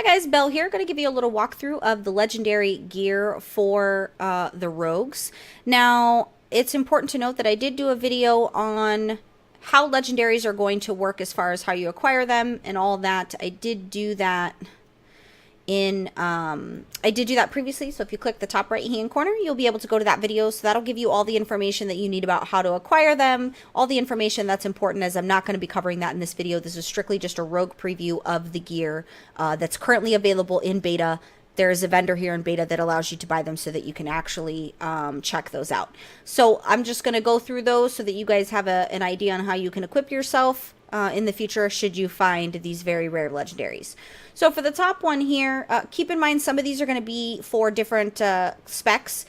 Hi guys, Belle here. Going to give you a little walkthrough of the legendary gear for the rogues. Now, it's important to note that I did do a video on how legendaries are going to work as far as how you acquire them and all that. I did do that previously, so if you click the top right hand corner, you'll be able to go to that video. So that'll give you all the information that you need about how to acquire them, all the information that's important, as I'm not going to be covering that in this video. This is strictly just a rogue preview of the gear that's currently available in beta. There's a vendor here in beta that allows you to buy them so that you can actually check those out. So I'm just going to go through those so that you guys have an idea on how you can equip yourself in the future should you find these very rare legendaries. So for the top one here, keep in mind some of these are going to be for different specs,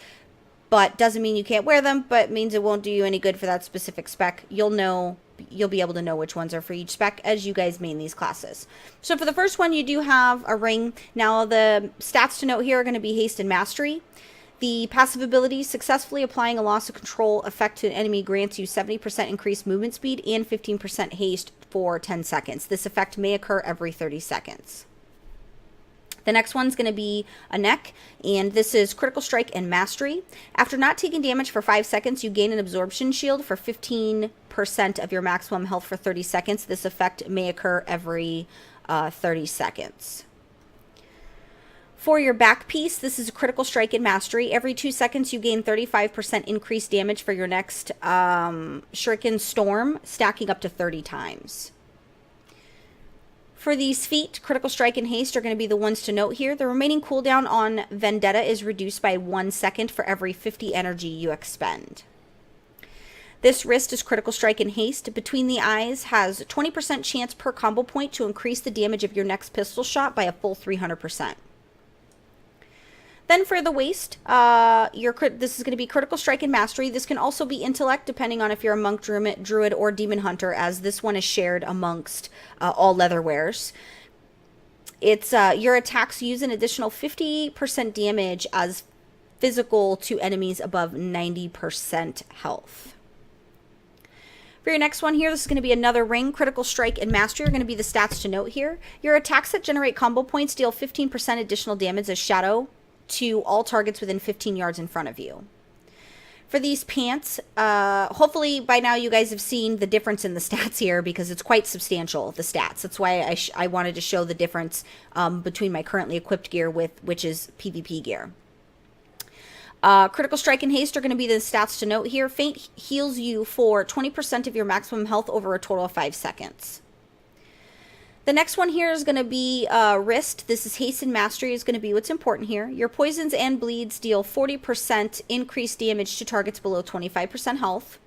but doesn't mean you can't wear them, but means it won't do you any good for that specific spec. You'll be able to know which ones are for each spec as you guys main these classes. So for the first one, you do have a ring. Now the stats to note here are going to be haste and mastery. The passive ability, successfully applying a loss of control effect to an enemy grants you 70% increased movement speed and 15% haste for 10 seconds. This effect may occur every 30 seconds. The next one's going to be a neck, and this is critical strike and mastery. After not taking damage for 5 seconds, you gain an absorption shield for 15% of your maximum health for 30 seconds. This effect may occur every 30 seconds. For your back piece, this is a critical strike and mastery. Every 2 seconds, you gain 35% increased damage for your next Shuriken Storm, stacking up to 30 times. For these feet, critical strike and haste are going to be the ones to note here. The remaining cooldown on Vendetta is reduced by 1 second for every 50 energy you expend. This wrist is critical strike and haste. Between the eyes has a 20% chance per combo point to increase the damage of your next pistol shot by a full 300%. Then for the waist, this is going to be critical strike and mastery. This can also be intellect, depending on if you're a monk, druid, or demon hunter, as this one is shared amongst all leather wearers. It's your attacks use an additional 50% damage as physical to enemies above 90% health. For your next one here, this is going to be another ring. Critical strike and mastery are going to be the stats to note here. Your attacks that generate combo points deal 15% additional damage as shadow to all targets within 15 yards in front of you. For these pants, hopefully by now you guys have seen the difference in the stats here, because it's quite substantial, the stats. That's why I wanted to show the difference between my currently equipped gear which is PvP gear. Critical strike and haste are going to be the stats to note here. Feint heals you for 20% of your maximum health over a total of 5 seconds. The next one here is going to be wrist. This is haste and mastery is going to be what's important here. Your poisons and bleeds deal 40% increased damage to targets below 25% health.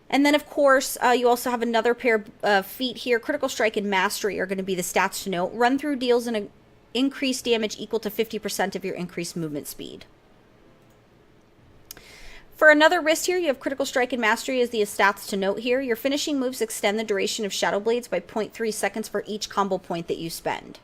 And then, of course, you also have another pair of feet here. Critical strike and mastery are going to be the stats to note. Run through deals an increased damage equal to 50% of your increased movement speed. For another wrist here, you have critical strike and mastery as the stats to note here. Your finishing moves extend the duration of shadow blades by 0.3 seconds for each combo point that you spend.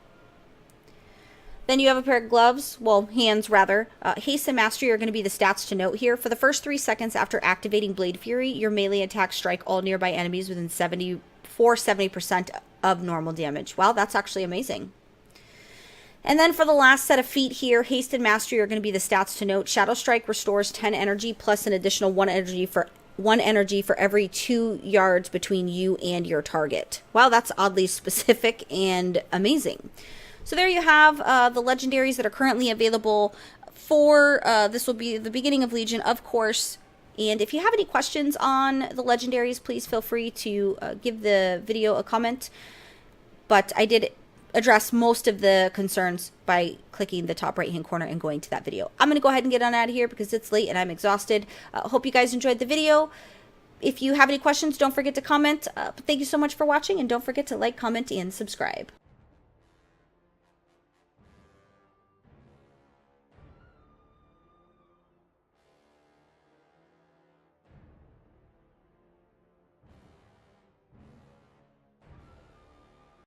Then you have a pair of gloves, well, hands rather. Haste and mastery are going to be the stats to note here. For the first 3 seconds after activating Blade Fury, your melee attacks strike all nearby enemies within 70% of normal damage. Wow, that's actually amazing. And then for the last set of feet here, haste and mastery are going to be the stats to note. Shadow Strike restores 10 energy plus an additional 1 energy for every 2 yards between you and your target. Wow, that's oddly specific and amazing. So there you have the legendaries that are currently available for, this will be the beginning of Legion, of course. And if you have any questions on the legendaries, please feel free to give the video a comment. But I did address most of the concerns by clicking the top right hand corner and going to that video. I'm going to go ahead and get on out of here because it's late and I'm exhausted. Hope you guys enjoyed the video. If you have any questions, don't forget to comment. Thank you so much for watching, and don't forget to like, comment, and subscribe.